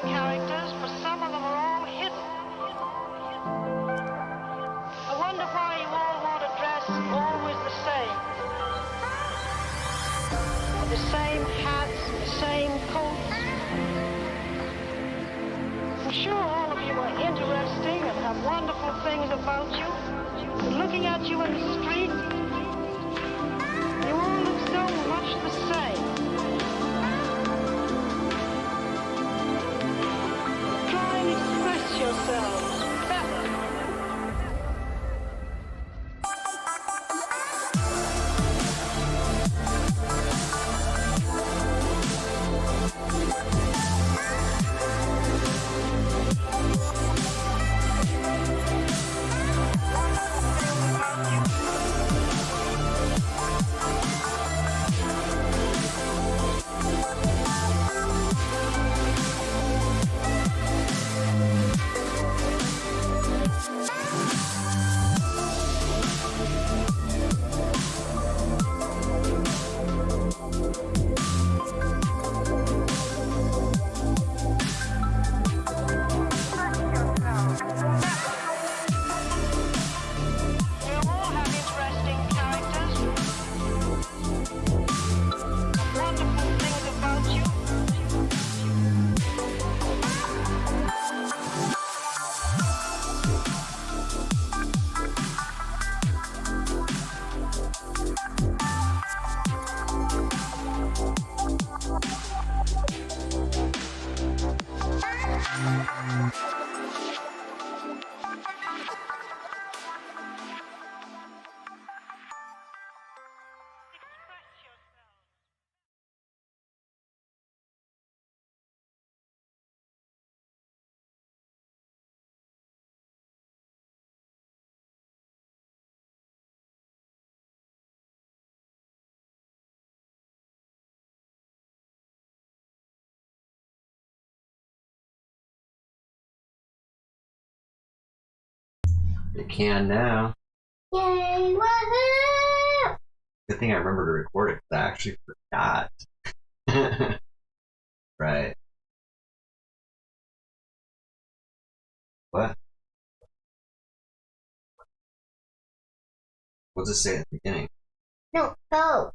characters, but some of them are all hidden. I wonder why you all want to dress always the same. The same hats, the same coats. I'm sure all of you are interesting and have wonderful things about you. But looking at you in the street, you all look so much the same. Try and express yourselves better. It can now. Yay! Woohoo! Good thing I remember to record it because I actually forgot. Right. What? What's it say at the beginning? No, both.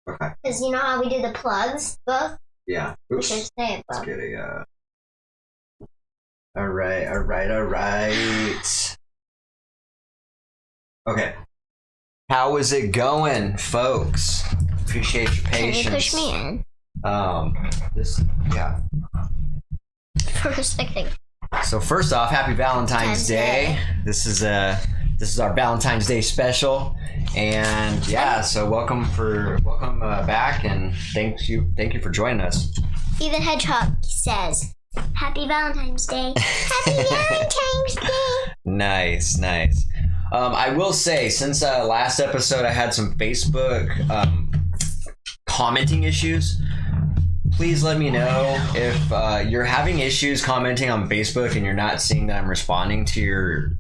Okay. Because you know how we do the plugs? Both? Yeah. We Oops. should say it Let's both. get a, Alright. Okay. How is it going, folks? Appreciate your Can patience. you push me in? Yeah. For a second. So first off, happy Valentine's Day. This is our Valentine's Day special, and yeah, so welcome back, and thank you for joining us. Even Hedgehog says, Happy Valentine's Day. Happy Valentine's Day. Nice. I will say, since last episode I had some Facebook commenting issues. Please let me know if you're having issues commenting on Facebook and you're not seeing that I'm responding to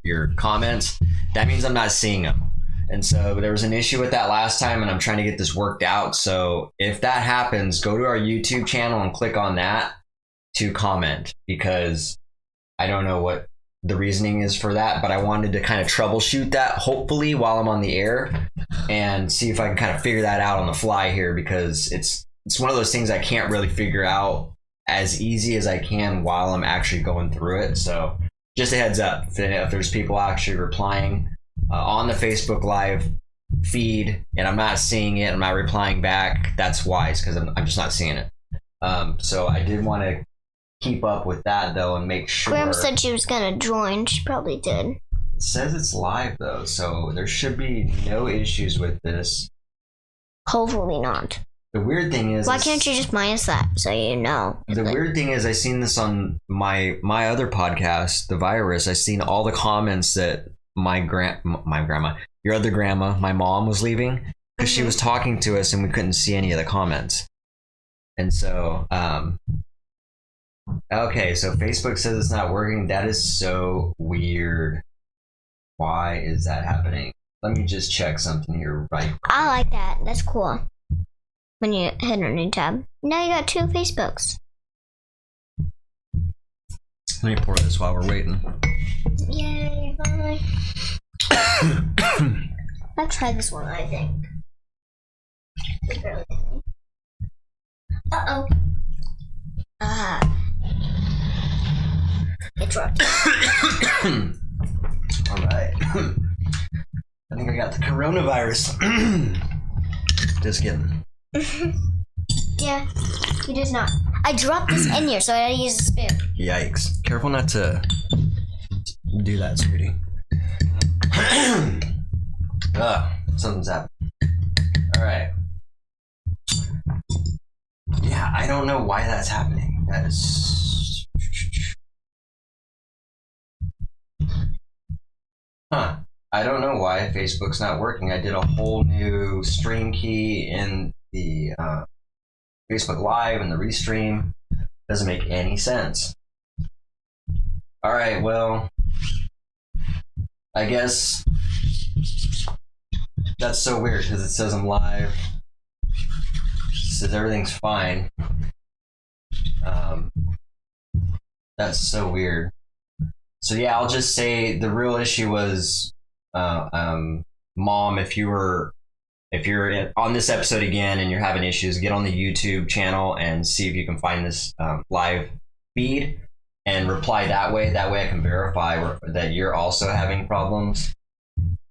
your comments. That means I'm not seeing them. And so there was an issue with that last time, and I'm trying to get this worked out. So if that happens, go to our YouTube channel and click on that to comment, because I don't know what the reasoning is for that, but I wanted to kind of troubleshoot that, hopefully, while I'm on the air, and see if I can kind of figure that out on the fly here, because it's one of those things I can't really figure out as easy as I can while I'm actually going through it. So just a heads up, if there's people actually replying on the Facebook Live feed and I'm not seeing it, I'm not replying back, that's why. It's because I'm just not seeing it. So I did want to keep up with that, though, and make sure. Graham said she was going to join. She probably did. It says it's live, though, so there should be no issues with this. Hopefully not. The weird thing is, why can't you just minus that so you know? The weird thing is, I seen this on my other podcast, The Virus. I seen all the comments that my grandma, your other grandma, my mom was leaving, because she was talking to us and we couldn't see any of the comments. And so, okay, so Facebook says it's not working. That is so weird. Why is that happening? Let me just check something here right quick. I like that. That's cool. When you hit a new tab. Now you got 2 Facebooks. Let me pour this while we're waiting. Yay, bye. I'll try this one, I think. Uh-oh. It dropped. Alright. I think I got the coronavirus. Just kidding. Yeah, you did not. I dropped this in here, so I had to use a spoon. Yikes. Careful not to do that, sweetie. Something's happening. Alright. Yeah, I don't know why that's happening. That is... I don't know why Facebook's not working. I did a whole new stream key in the Facebook Live and the restream. Doesn't make any sense. Alright, well, I guess that's so weird because it says I'm live. It says everything's fine. That's so weird. So yeah, I'll just say the real issue was, Mom, if you're on this episode again and you're having issues, get on the YouTube channel and see if you can find this live feed and reply that way. That way I can verify that you're also having problems.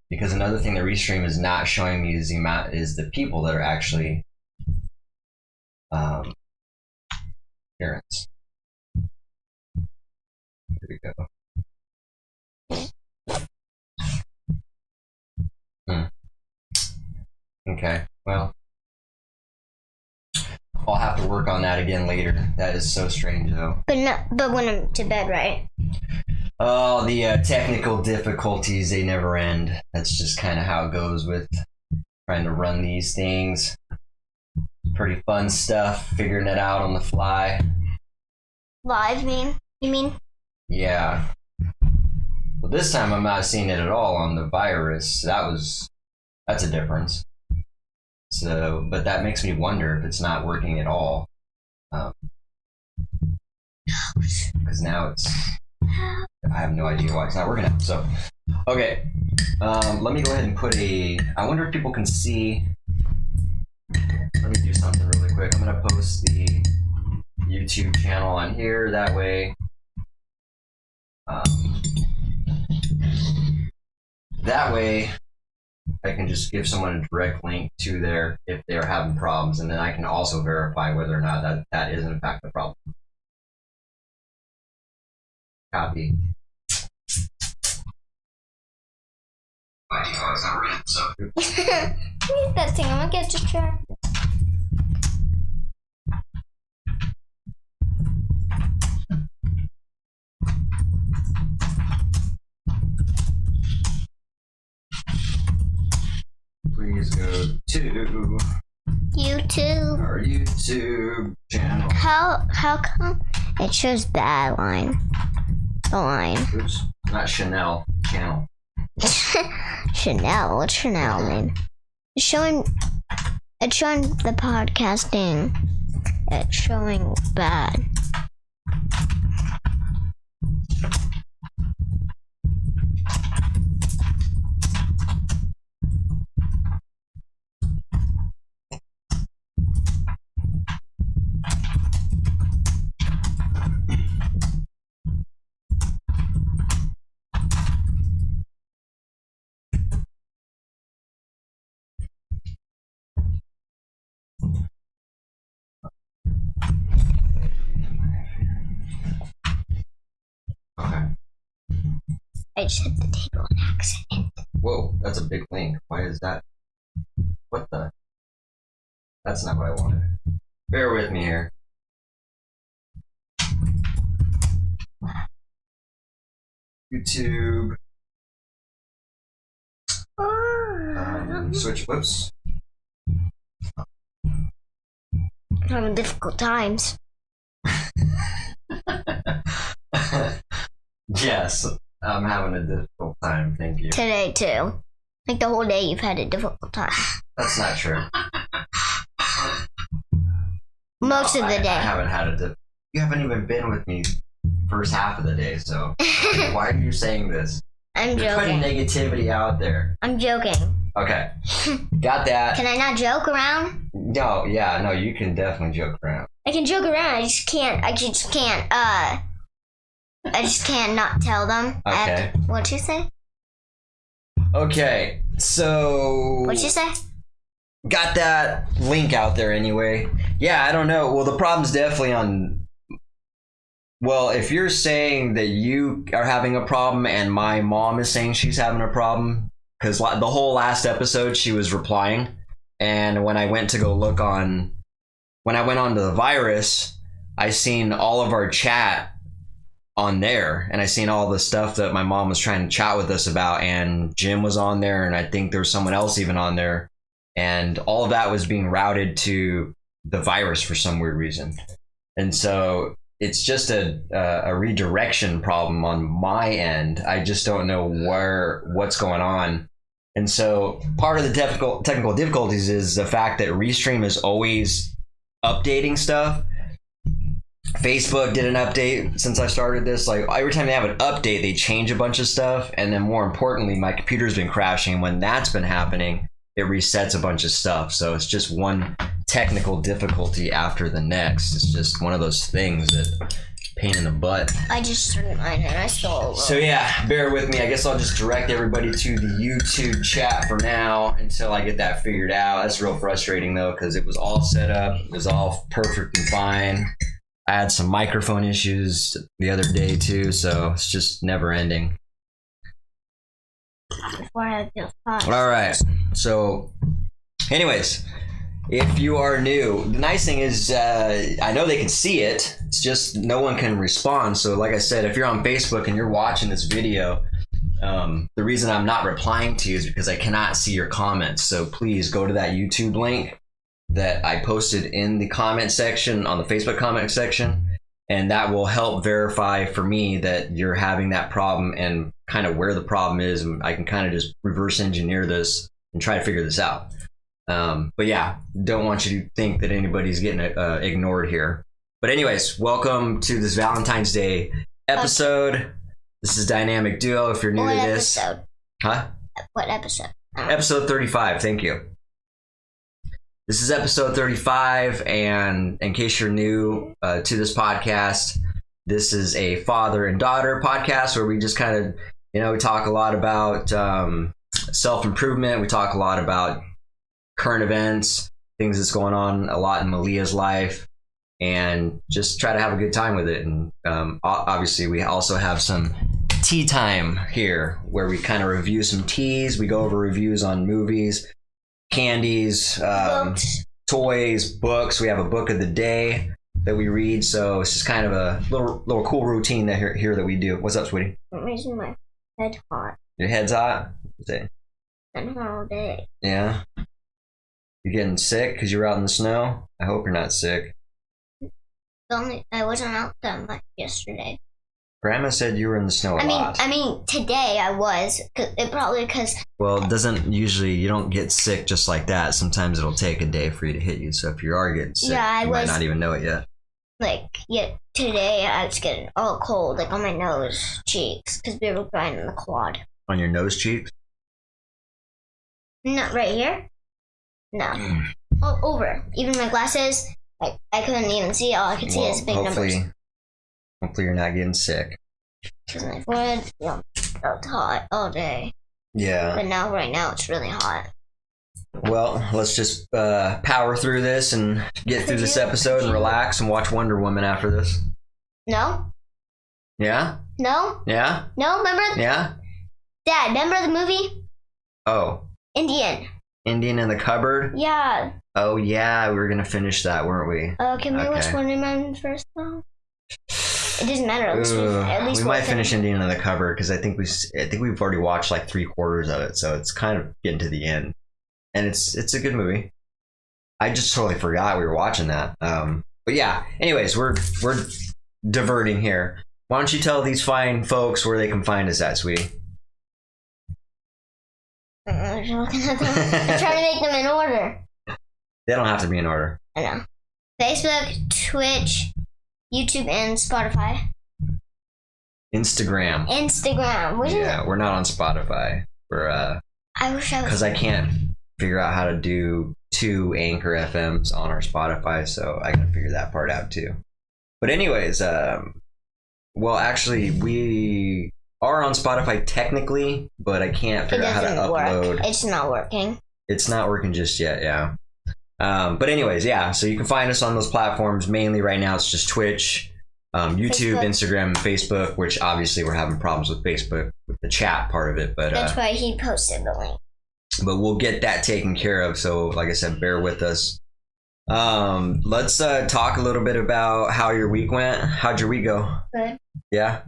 Because another thing the restream is not showing me is the people that are actually parents. Here we go. Okay, well, I'll have to work on that again later. That is so strange, though. But when I'm to bed, right? Oh, the technical difficulties, they never end. That's just kind of how it goes with trying to run these things. Pretty fun stuff, figuring it out on the fly. Live, you mean? Yeah. But this time I'm not seeing it at all on the virus. That's a difference. So, but that makes me wonder if it's not working at all. Because now I have no idea why it's not working out. So, okay. Let me go ahead and put I wonder if people can see. Let me do something really quick. I'm going to post the YouTube channel on here. That way, I can just give someone a direct link to there if they're having problems, and then I can also verify whether or not that is in fact the problem. Copy. It's not red, so. Leave that thing. I'm gonna get distracted. Please go to YouTube. our YouTube channel. How come it shows bad line? The line. Oops, not Chanel, channel. Chanel. What's Chanel mean? It's showing the podcasting. It's showing bad. Okay. I just hit the table on accident. Whoa, that's a big link. Why is that? What the? That's not what I wanted. Bear with me here. YouTube. Switch. Whoops. Having difficult times. Yes, I'm having a difficult time. Thank you. Today too. Like the whole day you've had a difficult time. That's not true. Most of the day. I haven't had You haven't even been with me first half of the day, so why are you saying this? I'm You're putting joking. negativity out there. I'm joking. Okay, got that. Can I not joke around? No, you can definitely joke around. I can joke around. I just can't not tell them. Okay. What'd you say? Okay, so What'd you say? got that link out there anyway. Yeah, I don't know. Well, the problem's definitely on. Well, if you're saying that you are having a problem and my mom is saying she's having a problem, because the whole last episode she was replying, and when I went to go look on, when I went onto the virus, I seen all of our chat on there, and I seen all the stuff that my mom was trying to chat with us about, and Jim was on there, and I think there was someone else even on there, and all of that was being routed to the virus for some weird reason. And so it's just a redirection problem on my end. I just don't know what's going on. And so part of the technical difficulties is the fact that Restream is always updating stuff. Facebook did an update since I started this. Like every time they have an update, they change a bunch of stuff. And then more importantly, my computer's been crashing. When that's been happening, it resets a bunch of stuff. So it's just one technical difficulty after the next. It's just one of those things that pain in the butt. I just started mine and I stole. So yeah, bear with me. I guess I'll just direct everybody to the YouTube chat for now until I get that figured out. That's real frustrating though, because it was all set up. It was all perfect and fine. I had some microphone issues the other day too, so it's just never ending. Before I had the five. All right. So, anyways, if you are new, the nice thing is I know they can see it. It's just no one can respond. So, like I said, if you're on Facebook and you're watching this video, the reason I'm not replying to you is because I cannot see your comments. So please go to that YouTube link that I posted in the comment section on the Facebook comment section And that will help verify for me that you're having that problem and kind of where the problem is. And I can kind of just reverse engineer this and try to figure this out. But yeah, don't want you to think that anybody's getting ignored here. But anyways, welcome to this Valentine's Day episode. This is Dynamic Duo. If you're new to this. Episode? Huh? What episode? Episode 35. Thank you. This is episode 35, and in case you're new to this podcast, this is a father and daughter podcast where we just kind of, we talk a lot about self-improvement. We talk a lot about current events, things that's going on a lot in Malia's life, and just try to have a good time with it. And obviously, we also have some tea time here where we kind of review some teas. We go over reviews on movies, candies, toys, books. We have a book of the day that we read, so it's just kind of a little cool routine here that we do. What's up, sweetie? I'm making my head hot. Your head's hot? Been hot all day. Yeah? You're getting sick because you were out in the snow? I hope you're not sick. I wasn't out that much yesterday. Grandma said you were in the snow a lot. I mean, today I was. Because. Well, it doesn't usually, you don't get sick just like that. Sometimes it'll take a day for you to hit you. So if you are getting sick, you might not even know it yet. Today I was getting all cold, like on my nose, cheeks, because we were grinding the quad. On your nose cheeks? Not right here. No. All over. Even my glasses, I couldn't even see. All I could see is big numbers. Hopefully you're not getting sick. Because my forehead felt hot all day. Yeah. But right now it's really hot. Well, let's just power through this and get through this episode and relax and watch Wonder Woman after this. No? Yeah? No? Yeah? No, remember? Yeah? Dad, remember the movie? Oh. Indian in the Cupboard? Yeah. Oh, yeah, we were going to finish that, weren't we? Can we watch Wonder Woman first, though? It doesn't matter. At least we might finish Indian in the Cupboard because I think we've already watched like 3/4 of it, so it's kind of getting to the end, and it's a good movie. I just totally forgot we were watching that. But yeah. Anyways, we're diverting here. Why don't you tell these fine folks where they can find us at, sweetie? I'm looking at them. I'm trying to make them in order. They don't have to be in order. I know. Facebook, Twitch, YouTube, and Spotify. Instagram. We're not on Spotify. We're I wish I was. Because I can't figure out how to do 2 Anchor FMs on our Spotify, so I gotta figure that part out too. But anyways, well, actually, we are on Spotify technically, but I can't figure out how to upload. It's not working. It's not working just yet, yeah. But anyways, yeah, so you can find us on those platforms. Mainly right now it's just Twitch, YouTube, Instagram, and Facebook, which obviously we're having problems with Facebook with the chat part of it, but that's why he posted the link. But we'll get that taken care of, so like I said, bear with us. Let's talk a little bit about how your week went. How'd your week go? Good. Yeah?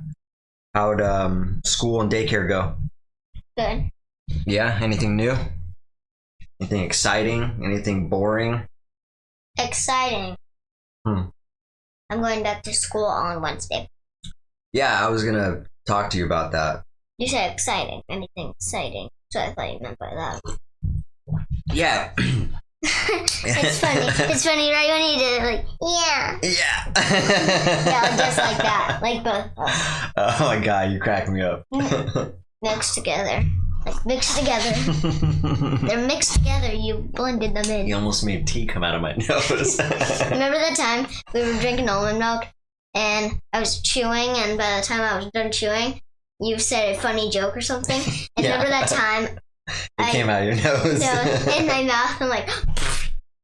How'd school and daycare go? Good. Yeah? Anything new? Anything exciting? Anything boring? Exciting. I'm going back to school on Wednesday. Yeah, I was going to talk to you about that. You said exciting. Anything exciting. So I thought you meant by that. Yeah. It's funny. It's funny, right? When you did it, like, yeah. Yeah. Yeah, just like that. Like both of us. Oh my God, you crack me up. Mixed together. Like mixed together. They're mixed together. You blended them in. You almost made tea come out of my nose. Remember that time we were drinking almond milk and I was chewing, and by the time I was done chewing, you said a funny joke or something. And Yeah. remember that time It came out of your nose. No, in my mouth, and like,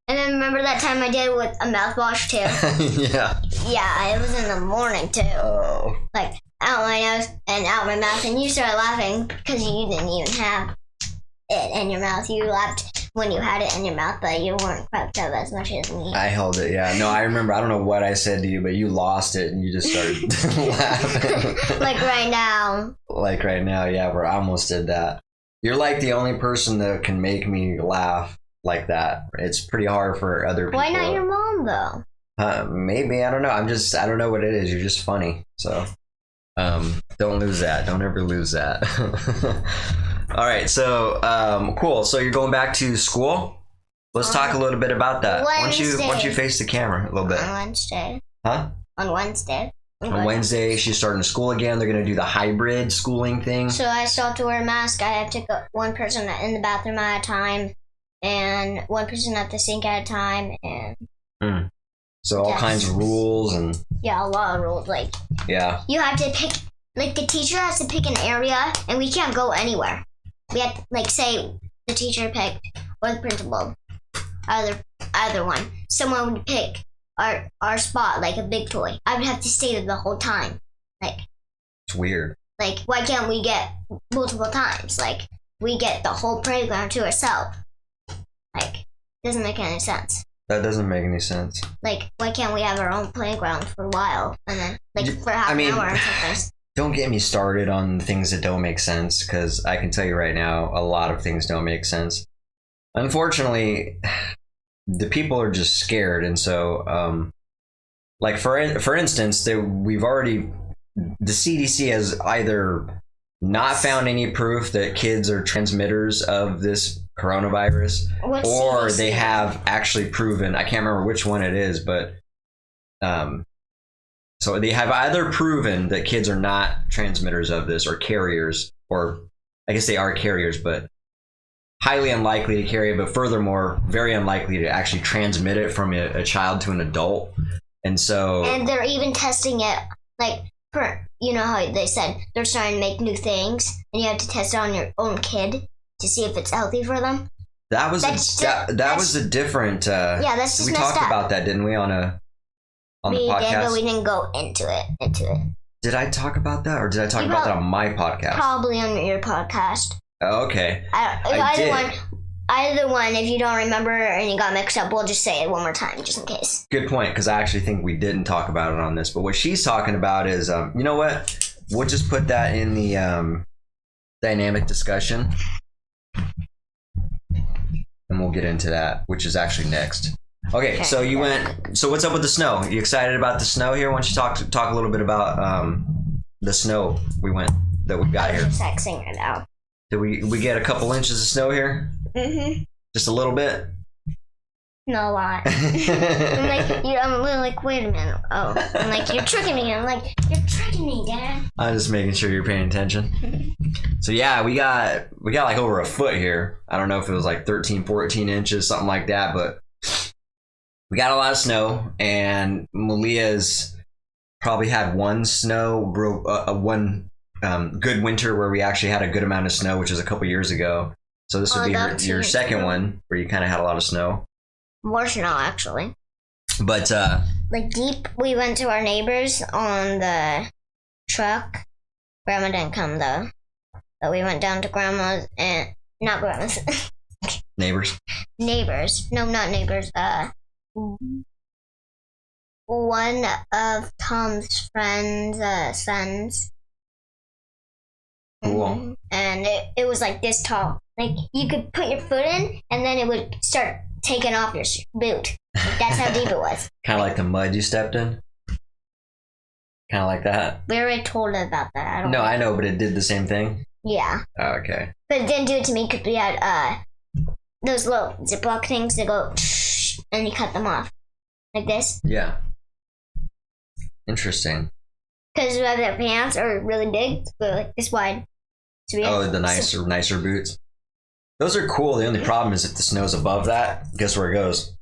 and then remember that time I did it with a mouthwash too. Yeah. Yeah, it was in the morning too. Oh. Like out my nose and out my mouth, and you started laughing because you didn't even have it in your mouth. You laughed when you had it in your mouth, but you weren't cracked up as much as me. I held it, yeah. No, I remember. I don't know what I said to you, but you lost it and you just started laughing. Like right now. Like right now, yeah, where I almost did that. You're like the only person that can make me laugh like that. It's pretty hard for other people. Why not your mom though? Maybe, I don't know. I don't know what it is. You're just funny. So, don't lose that. Don't ever lose that. All right. So, cool. So you're going back to school? Let's talk a little bit about that. Once you face the camera a little bit. On Wednesday. Huh? On Wednesday. On Wednesday, she's starting school again. They're going to do the hybrid schooling thing. So I still have to wear a mask. I have to go one person in the bathroom at a time, and one person at the sink at a time, and so all kinds of rules and yeah, a lot of rules. Like you have to pick. Like the teacher has to pick an area, and we can't go anywhere. We have to, like say the teacher picked or the principal, either one. Someone would pick our spot, like a big toy. I would have to stay there the whole time. Like it's weird. Like why can't we get multiple times? Like we get the whole playground to ourselves. Like doesn't make any sense. That doesn't make any sense. Like why can't we have our own playground for a while and then like for half an hour or something? Don't get me started on things that don't make sense, because I can tell you right now, a lot of things don't make sense. Unfortunately, the people are just scared, and so, like for instance, we've already, the CDC has either not found any proof that kids are transmitters of this coronavirus, or they have actually proven. I can't remember which one it is, but so they have either proven that kids are not transmitters of this or carriers, or I guess they are carriers, but highly unlikely to carry it, but furthermore, very unlikely to actually transmit it from a child to an adult. And so... And they're even testing it, like, you know how they said they're starting to make new things, and you have to test it on your own kid to see if it's healthy for them? That was a different... yeah, that's just we talked about that, didn't we, on the podcast? We did, but we didn't go into it. Did I talk about that, or did I talk about that on my podcast? Probably on your podcast. Oh, okay. Either one, if you don't remember and you got mixed up, we'll just say it one more time, just in case. Good point, because I actually think we didn't talk about it on this. But what she's talking about is, you know what? We'll just put that in the dynamic discussion. And we'll get into that, which is actually next. Okay, so you went... So what's up with the snow? You excited about the snow here? Why don't you talk a little bit about the snow we got here? I'm just texting right now. Did we get a couple inches of snow here? Mm-hmm. Just a little bit? No, a lot. I'm like, wait a minute. Oh, I'm like, you're tricking me. I'm like, you're tricking me, Dad. I'm just making sure you're paying attention. So yeah, we got like over a foot here. I don't know if it was like 13, 14 inches, something like that, but we got a lot of snow, and Malia's probably had one good winter where we actually had a good amount of snow, which was a couple years ago. So this would be your second one where you kind of had a lot of snow. More snow, actually. But like deep, we went to our neighbors on the truck. Grandma didn't come though, but we went down to grandma's and not grandma's. Neighbors. No, not neighbors. One of Tom's friends' sons. Cool. And it was like this tall. Like you could put your foot in, and then it would start taking off your boot. Like, that's how deep it was. Kind of like the mud you stepped in. Kind of like that. We already told her about that. I know, but it did the same thing. Yeah. Oh, okay. But it didn't do it to me because we had those little Ziploc things that go and you cut them off like this. Yeah. Interesting. Because their pants are really big, but like this wide. So the nicer boots. Those are cool. The only problem is if the snow's above that, guess where it goes?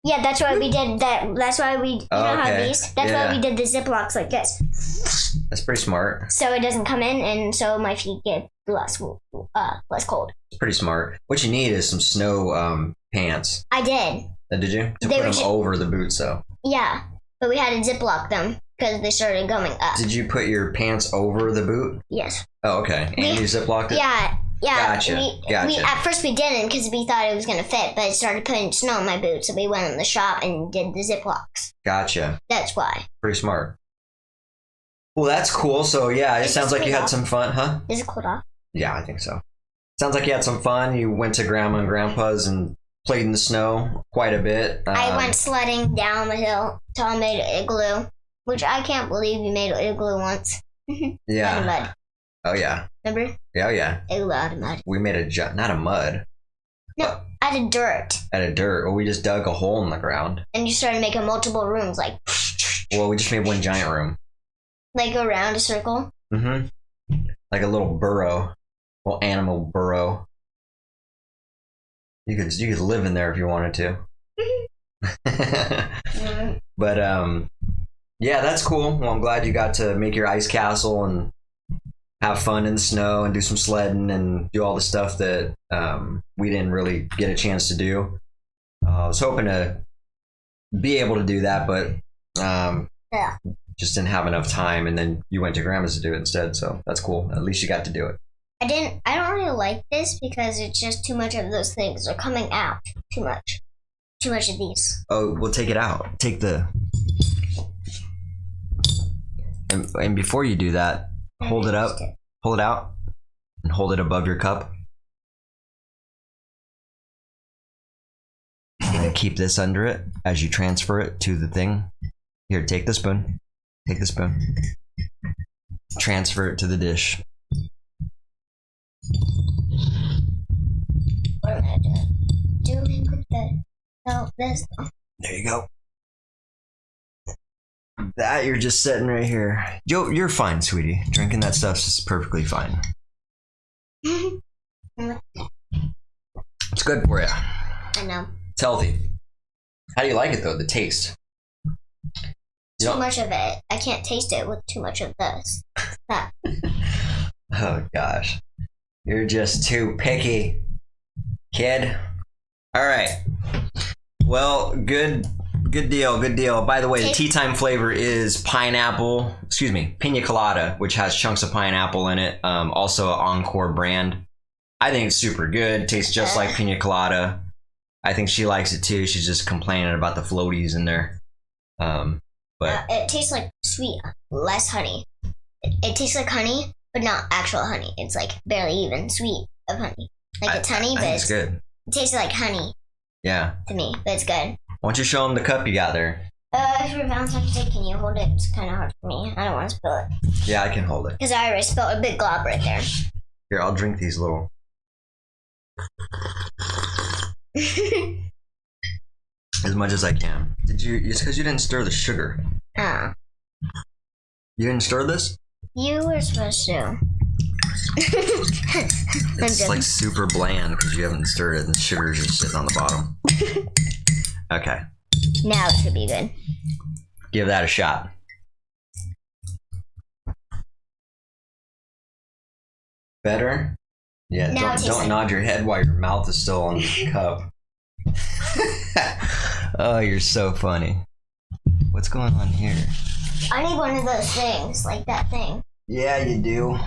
Yeah, that's why we did that. That's why we, you know how these? That's why we did the Ziplocs like this. That's pretty smart. So it doesn't come in, and so my feet get less cold. It's pretty smart. What you need is some snow pants. I did. Did you? To put them over the boots, though. Yeah, but we had to Ziploc them because they started going up. Did you put your pants over the boot? Yes. Oh, okay. And you Ziplocked it? Yeah. Gotcha. At first we didn't because we thought it was going to fit, but it started putting snow in my boots, so we went in the shop and did the Ziplocs. Gotcha. That's why. Pretty smart. Well, that's cool. So, yeah, it sounds like you had some fun, huh? Is it cooled off? Yeah, I think so. Sounds like you had some fun. You went to Grandma and Grandpa's and played in the snow quite a bit. I went sledding down the hill. Tom made an igloo, which I can't believe you made an igloo once. Yeah. Out of mud. Oh yeah. Remember? Yeah, oh yeah. Igloo out of mud. We made not a mud. No, out of dirt. Out of dirt. Well, we just dug a hole in the ground. And you started making multiple rooms, like. Well, we just made one giant room. Like around a circle. Mm-hmm. Like a little burrow, little animal burrow. You could live in there if you wanted to. But yeah, that's cool. Well, I'm glad you got to make your ice castle and have fun in the snow and do some sledding and do all the stuff that we didn't really get a chance to do. I was hoping to be able to do that, but Yeah. just didn't have enough time. And then you went to grandma's to do it instead, so that's cool. At least you got to do it. I don't really like this because it's just too much of those things are coming out. Too much of these. Oh, we'll take it out. Take the. And before you do that, hold it up, pull it out, and hold it above your cup. You're gonna keep this under it as you transfer it to the thing. Here, take the spoon. Take the spoon. Transfer it to the dish. What am I doing with the? Oh, this. There you go. That you're just sitting right here. You're fine, sweetie. Drinking that stuff's just perfectly fine. It's good for you. I know. It's healthy. How do you like it though? The taste. Too much of it. I can't taste it with too much of this. That. Oh gosh, you're just too picky, kid. All right. Well, good deal. By the way, the tea time flavor is pina colada, which has chunks of pineapple in it. Also an Encore brand. I think it's super good. Tastes just like pina colada. I think she likes it too. She's just complaining about the floaties in there. But it tastes like sweet, less honey. It tastes like honey, but not actual honey. It's like barely even sweet of honey. Like it's honey, but it's good. It tastes like honey. Yeah. To me, but it's good. Why don't you show them the cup you got there? For Valentine's Day, can you hold it? It's kind of hard for me. I don't want to spill it. Yeah, I can hold it. Because I already spilled a big glob right there. Here, I'll drink these little. As much as I can. It's because you didn't stir the sugar. Oh. You didn't stir this? You were supposed to. It's like super bland because you haven't stirred it and the sugar's just sitting on the bottom. Okay. Now it should be good. Give that a shot. Better? Yeah, don't nod your head while your mouth is still on the cup. Oh, you're so funny. What's going on here? I need one of those things, like that thing. Yeah, you do.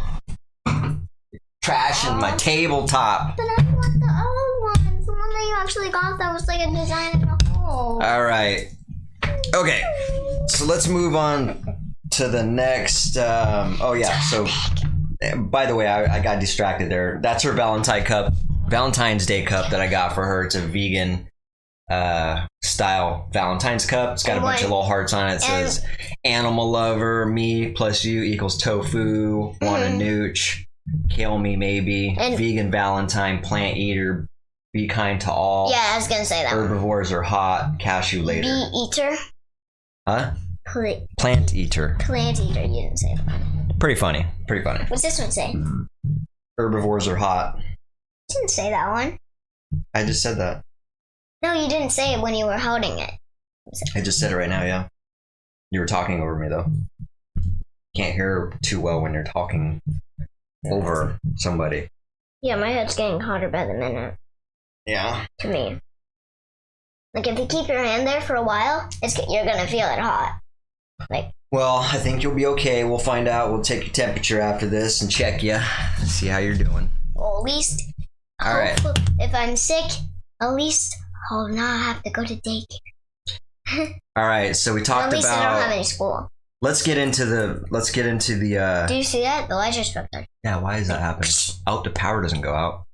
Trashing my tabletop. But I want the other one. The one that you actually got that was like a design in a hole. All right. Okay. So let's move on to the next. Oh, yeah. So, by the way, I got distracted there. That's her Valentine's Day cup that I got for her. It's a vegan style Valentine's cup. It's got a bunch of little hearts on it. It says animal lover, me plus you equals tofu, want a nooch, kill me maybe, and vegan Valentine, plant eater, be kind to all. Yeah, I was gonna say that. Herbivores are hot, cashew later. Bee eater? Huh? Plant eater. Plant eater, you didn't say that. Pretty funny. What's this one say? Herbivores are hot. You didn't say that one. I just said that. No, you didn't say it when you were holding it. I just said it right now, yeah. You were talking over me, though. Can't hear too well when you're talking over somebody. Yeah, my head's getting hotter by the minute. Yeah. To me. Like, if you keep your hand there for a while, you're gonna feel it hot. Like. Well, I think you'll be okay. We'll find out. We'll take your temperature after this and check you. See how you're doing. Well, at least. All right. If I'm sick, at least I'll not have to go to daycare. All right. So we talked about. At least I don't have any school. Let's get into the. Do you see that? The light just broke there. Yeah. Why is that happening? Oh, the power doesn't go out.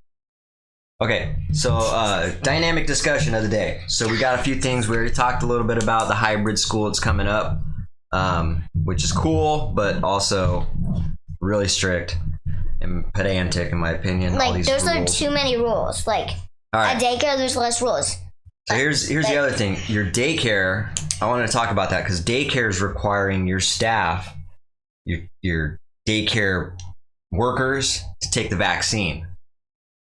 Okay, so dynamic discussion of the day. So we got a few things. We already talked a little bit about the hybrid school that's coming up, which is cool, but also really strict and pedantic, in my opinion. Like, there's like too many rules. Like, at daycare, there's less rules. So here's the other thing. Your daycare, I want to talk about that because daycare is requiring your staff, your daycare workers, to take the vaccine.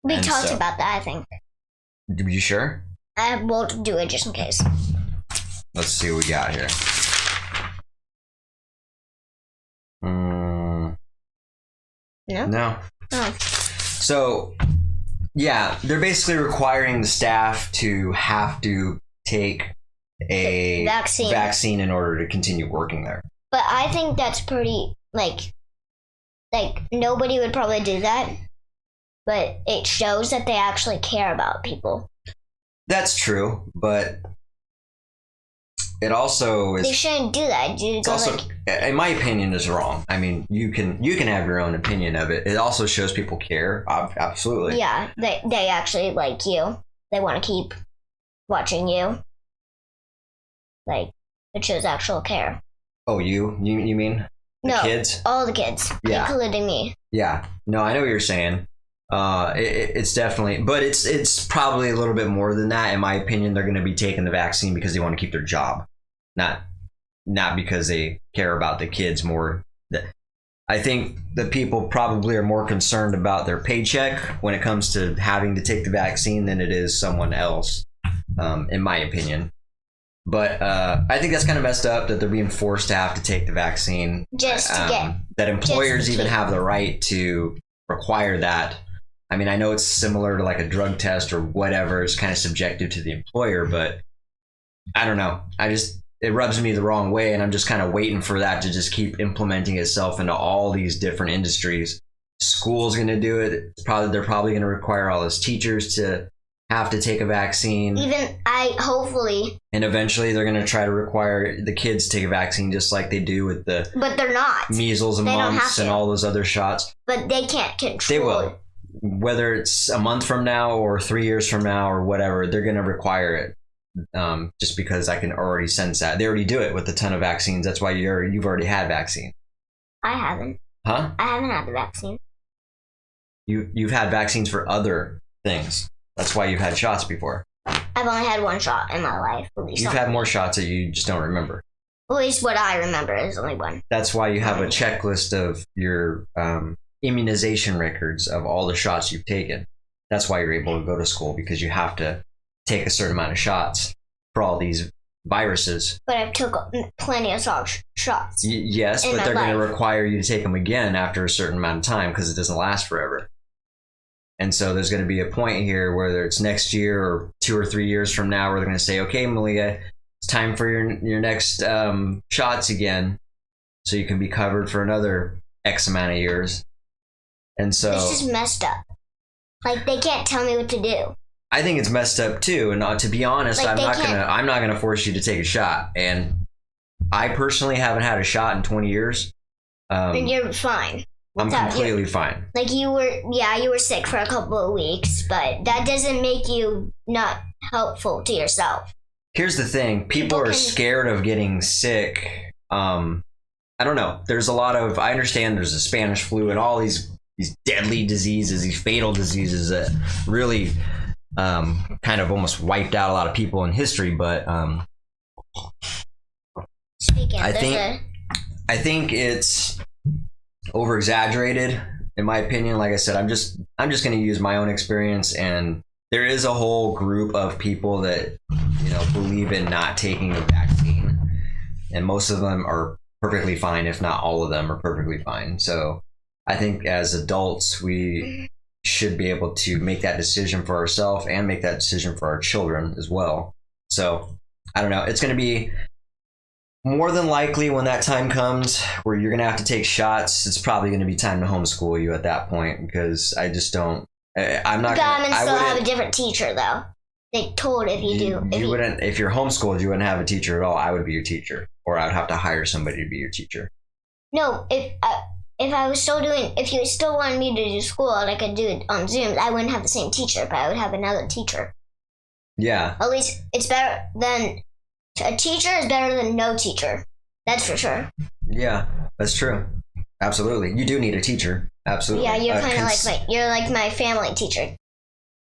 We talked about that, I think. Are you sure? I won't do it just in case. Let's see what we got here. No. Oh. So, yeah, they're basically requiring the staff to have to take a vaccine in order to continue working there. But I think that's pretty, like nobody would probably do that. But it shows that they actually care about people. That's true, but it also is. They shouldn't do that. It's also, in my opinion, is wrong. I mean, you can have your own opinion of it. It also shows people care. Absolutely. Yeah, they actually like you. They want to keep watching you. Like, it shows actual care. Oh, you mean? The kids? All the kids, including me. Yeah. No, I know what you're saying. It's definitely, but it's probably a little bit more than that. In my opinion, they're going to be taking the vaccine because they want to keep their job, not because they care about the kids more. I think the people probably are more concerned about their paycheck when it comes to having to take the vaccine than it is someone else, in my opinion. But I think that's kind of messed up that they're being forced to have to take the vaccine. Just to get that employers even have the right to require that. I mean, I know it's similar to like a drug test or whatever. It's kind of subjective to the employer, but I don't know. It rubs me the wrong way, and I'm just kind of waiting for that to just keep implementing itself into all these different industries. School's going to do it. They're probably going to require all those teachers to have to take a vaccine. Hopefully. And eventually they're going to try to require the kids to take a vaccine just like they do with the But they're not. Measles and mumps and all those other shots. But they can't control. They will. Whether it's a month from now or 3 years from now or whatever, they're going to require it. Just because I can already sense that. They already do it with a ton of vaccines. That's why you've already had vaccine. I haven't. Huh? I haven't had the vaccine. You've had vaccines for other things. That's why you've had shots before. I've only had one shot in my life. You've had more shots that you just don't remember. At least what I remember is only one. That's why you have a checklist of your immunization records of all the shots you've taken. That's why you're able to go to school, because you have to take a certain amount of shots for all these viruses. But I've took plenty of shots. Yes, but they're going to require you to take them again after a certain amount of time because it doesn't last forever. And so there's going to be a point here, whether it's next year or 2 or 3 years from now, where they're going to say, okay, Malia, it's time for your next shots again, so you can be covered for another X amount of years. And so this is messed up. Like, they can't tell me what to do. I think it's messed up too. And to be honest, I'm not gonna force you to take a shot. And I personally haven't had a shot in 20 years. And you're fine. I'm completely fine. Like, you were sick for a couple of weeks, but that doesn't make you not helpful to yourself. Here's the thing. People are scared of getting sick. I don't know. There's a lot of, I understand there's a Spanish flu and all these deadly diseases, these fatal diseases that really kind of almost wiped out a lot of people in history. But I think it's over exaggerated, in my opinion. Like I said, I'm just going to use my own experience, and there is a whole group of people that believe in not taking the vaccine, and most of them are perfectly fine, if not all of them are perfectly fine. So I think as adults, we should be able to make that decision for ourselves and make that decision for our children as well. So I don't know. It's going to be more than likely, when that time comes where you're going to have to take shots, it's probably going to be time to homeschool you at that point, because I just don't. I'm not going to. Still have a different teacher though. They told if you wouldn't. If you're homeschooled, you wouldn't have a teacher at all. I would be your teacher, or I would have to hire somebody to be your teacher. No, if I was still doing, if you still wanted me to do school and I could do it on Zoom, I wouldn't have the same teacher, but I would have another teacher. Yeah. At least it's better than, a teacher is better than no teacher. That's for sure. Yeah, that's true. Absolutely. You do need a teacher. Absolutely. Yeah, you're kind of you're like my family teacher.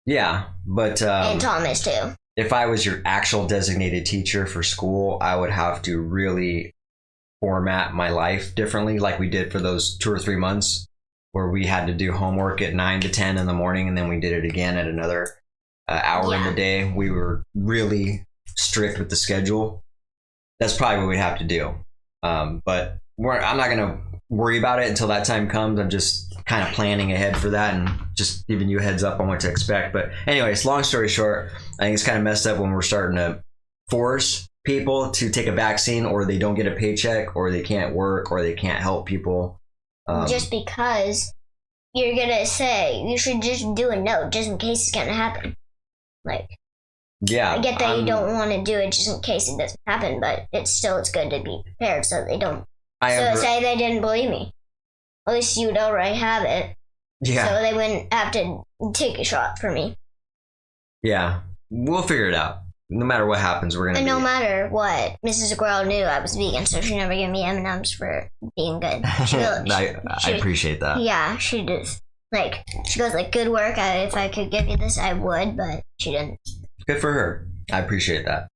Yeah, but and Thomas too. If I was your actual designated teacher for school, I would have to really format my life differently, like we did for those 2 or 3 months where we had to do homework at 9 to 10 in the morning, and then we did it again at another hour in the day. We were really strict with the schedule. That's probably what we'd have to do. But I'm not going to worry about it until that time comes. I'm just kind of planning ahead for that and just giving you a heads up on what to expect. But anyways, long story short, I think it's kind of messed up when we're starting to force people to take a vaccine, or they don't get a paycheck, or they can't work, or they can't help people. Just because you're going to say you should just do a note just in case it's going to happen. Like, yeah, I get that you don't want to do it just in case it doesn't happen, but it's good to be prepared so they don't. Say they didn't believe me. At least you would already have it. Yeah. So they wouldn't have to take a shot for me. Yeah, we'll figure it out. No matter what happens, we're gonna. And no matter what, Mrs. Squirrel knew I was vegan, so she never gave me M&Ms for being good. I appreciate that. Yeah, she does. Like, she goes like, "Good work. If I could give you this, I would," but she didn't. Good for her. I appreciate that.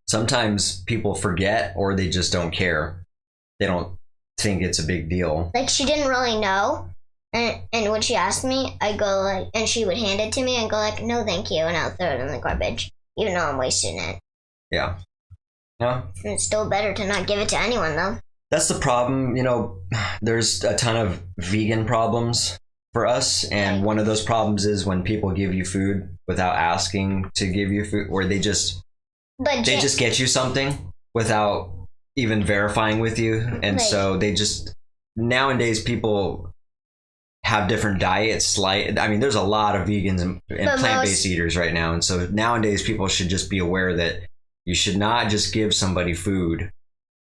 Sometimes people forget, or they just don't care. They don't think it's a big deal. Like, she didn't really know. And when she asked me, I go like, and she would hand it to me and go like, "No, thank you," and I'll throw it in the garbage, even though I'm wasting it. Yeah. No. And it's still better to not give it to anyone, though. That's the problem. There's a ton of vegan problems for us, and one of those problems is when people give you food without asking to give you food, or they just get you something without even verifying with you, and so they just, nowadays people have different diets. There's a lot of vegans and plant-based eaters right now, and so nowadays people should just be aware that you should not just give somebody food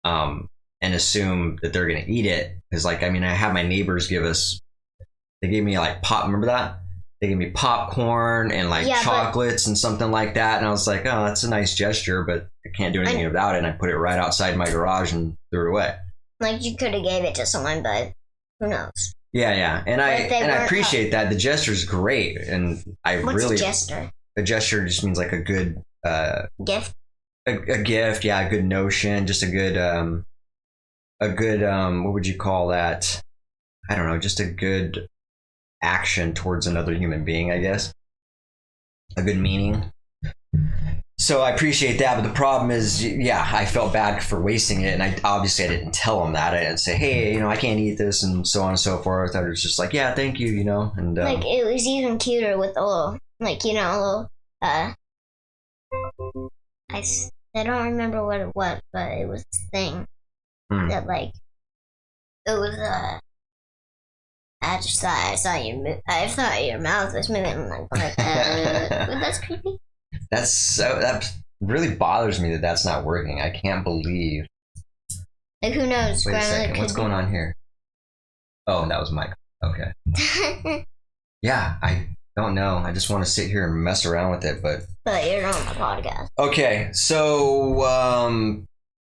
and assume that they're going to eat it. Because I have my neighbors they gave me remember that? They gave me popcorn and chocolates and something like that, and I was like, oh, that's a nice gesture, but I can't do anything about it, and I put it right outside my garage and threw it away. Like, you could have gave it to someone, but who knows? Yeah, and I appreciate that. The gesture's great, and What's a gesture? A gesture just means like a good gift. A gift, yeah, a good notion, just a good what would you call that? I don't know, just a good action towards another human being, I guess. A good meaning. So I appreciate that, but the problem is, I felt bad for wasting it, and I didn't tell him that. I didn't say, hey, I can't eat this, and so on and so forth. I was just like, yeah, thank you, and it was even cuter with a little, I don't remember what it was, but it was this thing that it was I just thought I thought your mouth was moving like that's creepy. That really bothers me that that's not working. I can't believe. Who knows? Wait a second. What's going on here? Oh, that was Mike. Okay. Yeah, I don't know. I just want to sit here and mess around with it, but you're on the podcast. Okay, so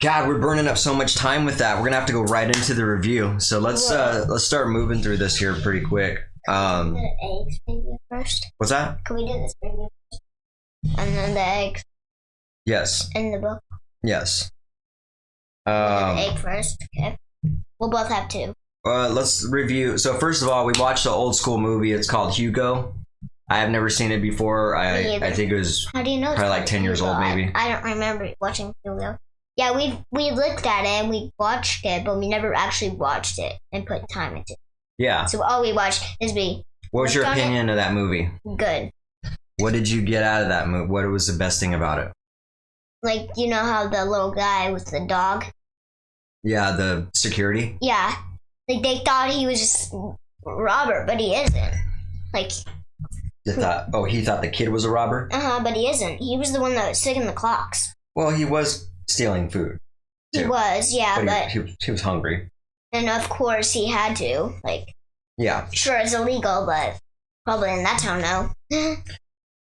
God, we're burning up so much time with that. We're gonna have to go right into the review. So let's start moving through this here pretty quick. The eggs review first. What's that? Can we do this review first? And then the eggs. Yes. In the book. Yes. The egg first. Okay. We'll both have two. Let's review. So first of all, we watched the old school movie. It's called Hugo. I have never seen it before. I think it was How do you know probably like 10 years old, maybe. I don't remember watching Hugo. Yeah, we looked at it and we watched it, but we never actually watched it and put time into it. Yeah. So all we watched is What was your opinion of that movie? Good. What did you get out of that movie? What was the best thing about it? How the little guy with the dog? Yeah, the security? Yeah. They thought he was just Robert, but he isn't. He thought the kid was a robber? But he isn't. He was the one that was taking the clocks. Well, he was stealing food. Too. He was, yeah, but he was hungry. And of course he had to. Like, yeah. Sure, it's illegal, but probably in that town, no.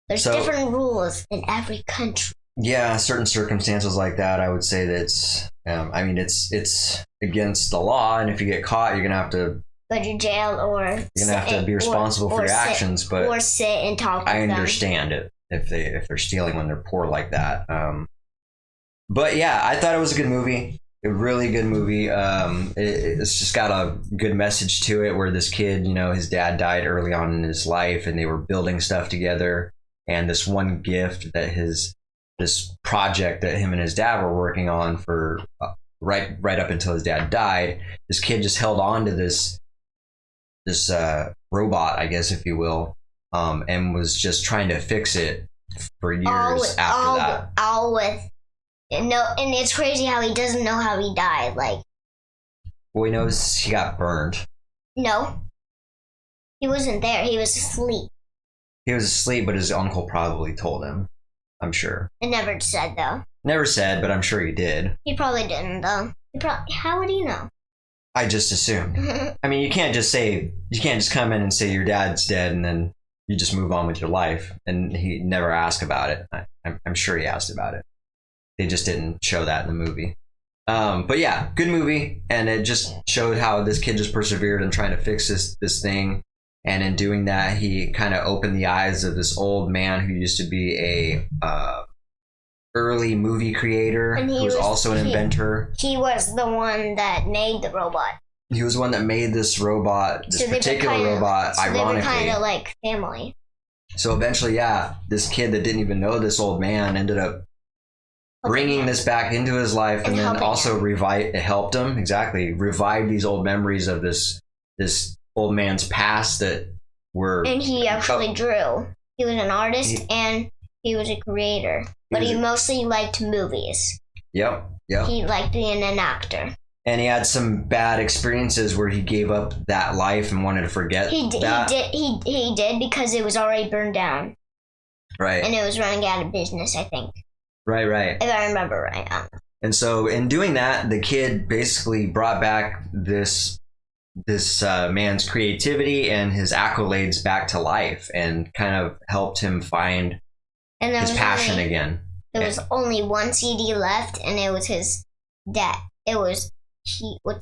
There's different rules in every country. Yeah, certain circumstances like that, I would say that's, it's against the law, and if you get caught, you're gonna have to go to jail, or you're gonna have to be responsible for your actions. But or sit and talk. I understand it if they're stealing when they're poor like that. But yeah, I thought it was a good movie. A really good movie. It's just got a good message to it, where this kid, his dad died early on in his life, and they were building stuff together. And this one gift that this project that him and his dad were working on for right up until his dad died, this kid just held on to this robot, I guess, if you will, and was just trying to fix it for years after that. And it's crazy how he doesn't know how he died. Like, well, he knows he got burned. No, he wasn't there. He was asleep. He was asleep, but his uncle probably told him. I'm sure. It never said, though. Never said, but I'm sure he did. He probably didn't, though. How would he know? I just assumed. I mean, you can't just come in and say your dad's dead and then you just move on with your life. And he never asked about it. I'm sure he asked about it. They just didn't show that in the movie. But yeah, good movie. And it just showed how this kid just persevered in trying to fix this thing. And in doing that, he kind of opened the eyes of this old man who used to be a early movie creator, who was also an inventor. He was the one that made the robot. He was the one that made this robot, particular robot, ironically. They were kind of like family. So eventually, yeah, this kid that didn't even know this old man ended up bringing this back into his life, and then also helped him, revive these old memories of this old man's past that were. And he actually drew. He was an artist and he was a creator, but he mostly liked movies. Yep. He liked being an actor. And he had some bad experiences where he gave up that life and wanted to forget that. He did because it was already burned down. Right. And it was running out of business, I think. Right. If I remember right. And so in doing that, the kid basically brought back this man's creativity and his accolades back to life, and kind of helped him find his passion again. There was only one CD left, and it was his dad. What's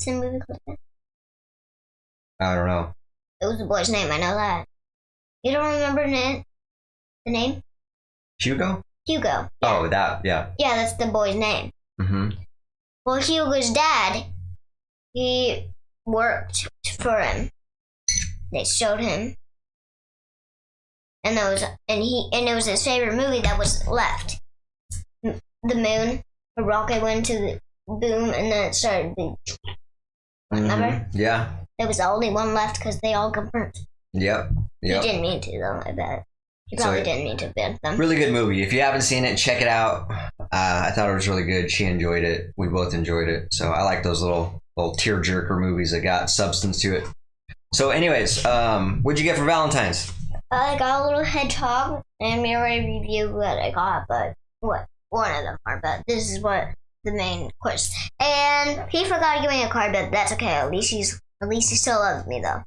the movie called? I don't know. It was the boy's name. I know that. You don't remember the name? Hugo. Yeah. Oh, that. Yeah. Yeah, that's the boy's name. Mm-hmm. Well, Hugo's dad, he worked for him. They showed him, and it was his favorite movie that was left. The moon, a rocket went to the boom, and then it started. Remember? Yeah. There was the only one left because they all got burnt. Yep. He didn't mean to, though. I bet he probably didn't mean to burn them. Really good movie. If you haven't seen it, check it out. I thought it was really good. She enjoyed it. We both enjoyed it. So I like those little tearjerker movies that got substance to it. So anyways, what'd you get for Valentine's? I got a little hedgehog, and we already reviewed what I got, but one of them are, but this is what the main course. And he forgot to give me a card, but that's okay. At least he still loves me, though.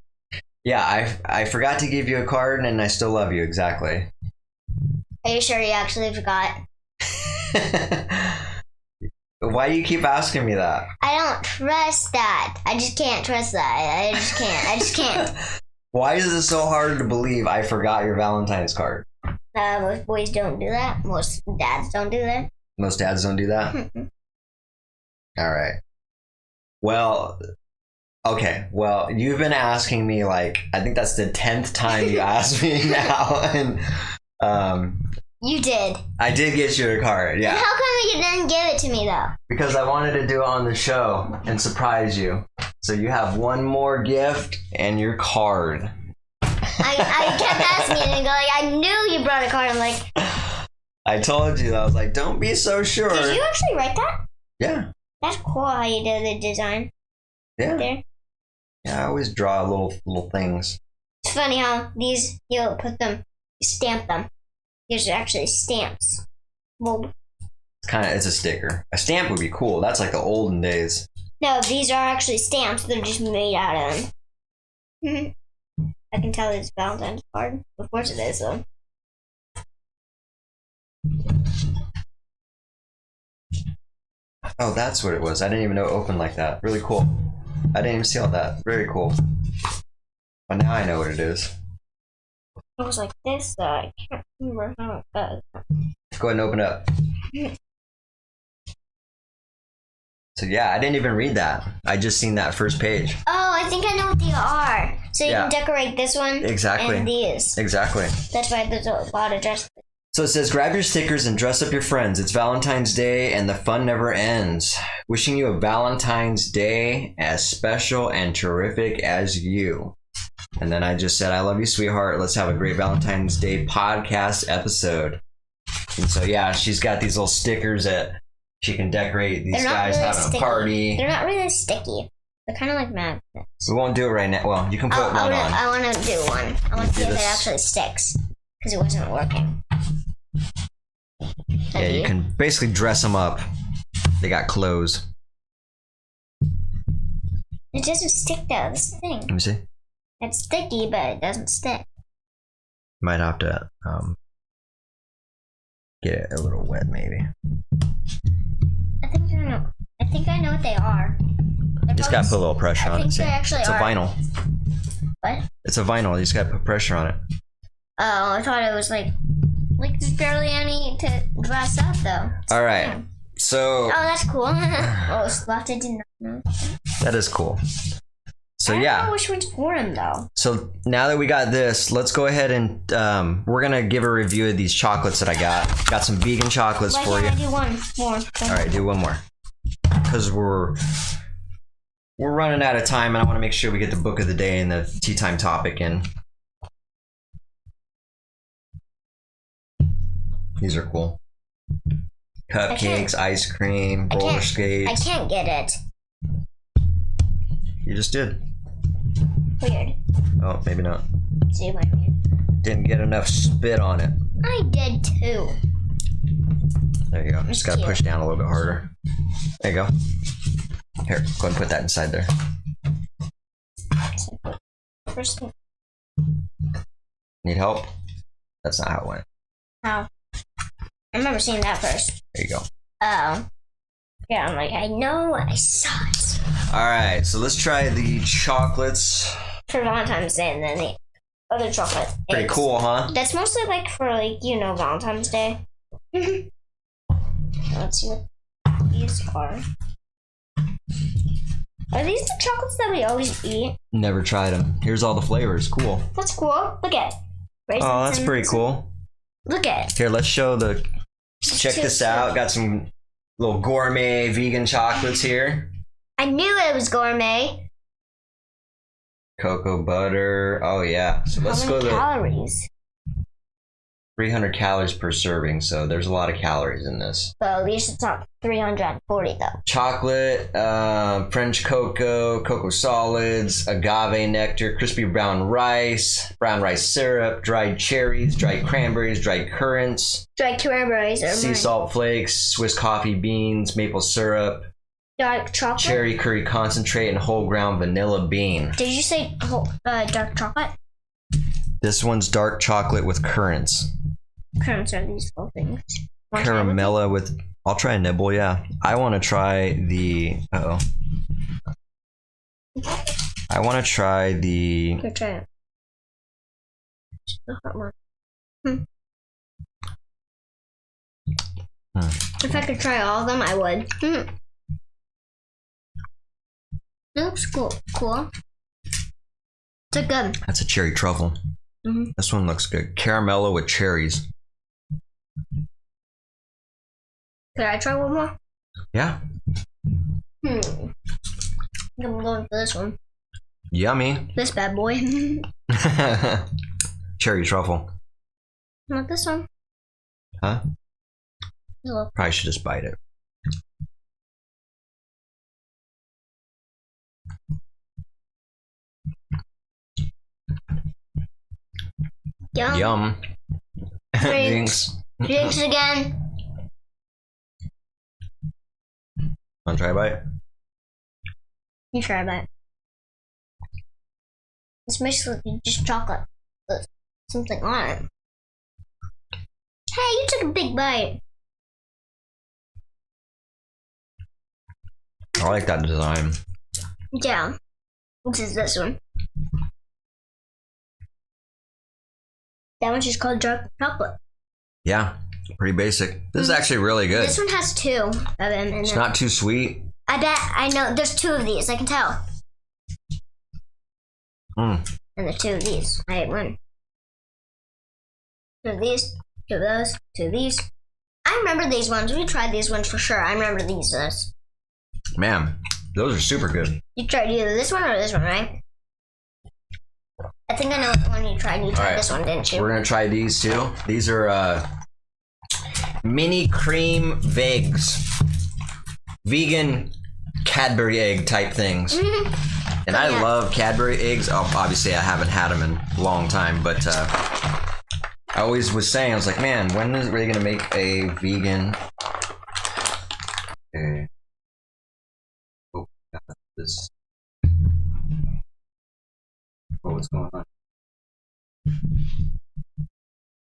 Yeah, I forgot to give you a card, and I still love you, exactly. Are you sure you actually forgot? Why do you keep asking me that? I don't trust that. I just can't trust that. I just can't. Why is it so hard to believe I forgot your Valentine's card? Most boys don't do that. Most dads don't do that. Most dads don't do that? All right. Well, okay. Well, you've been asking me, I think that's the 10th time you asked me now. And you did. I did get you a card, yeah. And how come you didn't give it to me, though? Because I wanted to do it on the show and surprise you. So you have one more gift and your card. I kept asking and going, I knew you brought a card. I'm like... I told you. I was like, don't be so sure. Did you actually write that? Yeah. That's cool how you did the design. Yeah. Right there. Yeah, I always draw little things. It's funny how these, you stamp them. These are actually stamps. Well, It's a sticker. A stamp would be cool. That's like the olden days. No, these are actually stamps. They're just made out of them. I can tell it's Valentine's card. Of course it is, though. Oh, that's what it was. I didn't even know it opened like that. Really cool. I didn't even see all that. Very cool. But now I know what it is. It was like this, though. I can't remember how it does. Go ahead and open it up. So yeah, I didn't even read that. I just seen that first page. Oh, I think I know what they are. So you can decorate this one exactly. and these. Exactly. That's why there's a lot of dress. So it says, grab your stickers and dress up your friends. It's Valentine's Day and the fun never ends. Wishing you a Valentine's Day as special and terrific as you. And then I just said, I love you, sweetheart. Let's have a great Valentine's Day podcast episode. And so, yeah, she's got these little stickers that she can decorate. These guys really having sticky. a party. They're not really sticky. They're kind of like magnets. We won't do it right now. Well, you can put one on. I want to do one. I want to see if it actually sticks. Because it wasn't working. Yeah, you can basically dress them up. They got clothes. It doesn't stick though, this thing. Let me see. It's sticky, but it doesn't stick. Might have to get it a little wet, maybe. I think I know what they are. Just gotta put a little pressure on it. They actually it's a vinyl. What? It's a vinyl. You just gotta put pressure on it. Oh, I thought it was like there's barely any to dress up though. All right. So. Oh, that's cool. Oh, Sloth, I didn't know. That is cool. So I yeah. don't know which one's for him though. So now that we got this, let's go ahead and we're gonna give a review of these chocolates that I got. Got some vegan chocolates for you. Why can't I do one more? All right, do one more. Because we're running out of time, and I want to make sure we get the book of the day and the tea time topic in. These are cool. Cupcakes, ice cream, roller skates. I can't get it. You just did. Weird. Oh, maybe not. See what I mean? Didn't get enough spit on it. I did too. There you go. Just gotta push down a little bit harder. There you go. Here, go ahead and put that inside there. First thing. Need help? That's not how it went. How? I remember seeing that first. There you go. Oh. Yeah, I'm like, I know, I saw it. Alright, so let's try the chocolates. For Valentine's Day and then the other chocolate. Pretty cool, huh? That's mostly like for Valentine's Day. Let's see what these are. Are these the chocolates that we always eat? Never tried them. Here's all the flavors. Cool. That's cool. Look at it. Oh, that's pretty cool. Look at it. Here, let's show the... Check this out. Got some little gourmet vegan chocolates here. I knew it was gourmet. Cocoa butter. Oh, yeah. So let's go to calories? 300 calories per serving. So there's a lot of calories in this. But at least it's not 340 though. Chocolate, French cocoa solids, agave nectar, crispy brown rice syrup, dried cherries, dried cranberries, dried currants, dried cranberries, sea salt flakes, Swiss coffee beans, maple syrup, dark chocolate, cherry curry concentrate, and whole ground vanilla bean. Did you say dark chocolate? This one's dark chocolate with currants. Currants are these full things. Caramella with... I'll try a nibble, yeah. I want to try the... Uh-oh. I want to try the... Here, try it. The hot one. If I could try all of them, I would. It looks cool. It's a good. That's a cherry truffle. This one looks good. Caramello with cherries. Could I try one more? Yeah. I'm going for this one. Yummy. This bad boy. Cherry truffle. Not this one. Huh? No. Probably should just bite it. Yum. Drinks. Drinks again. Want to try a bite? You try that. It's basically just chocolate with something on it. Hey, you took a big bite. I like that design. Yeah. Which is this one. That one's just called dark chocolate. Yeah, pretty basic. This is actually really good. This one has 2 of them in it. It's not too sweet. I bet I know there's 2 of these, I can tell. And there's 2 of these. I ate 1. 2 of these, 2 of those, 2 of these. I remember these ones. We tried these ones for sure. I remember these. Man, those are super good. You tried either this one or this one, right? I think I know what one you tried. You tried this one, didn't you? We're gonna try these too. These are mini cream vegs, vegan Cadbury egg type things. And I love Cadbury eggs. Oh, obviously I haven't had them in a long time, but I always was saying, I was like, man, when are they gonna make a vegan? Okay. Oh, got this. Oh, what's going on?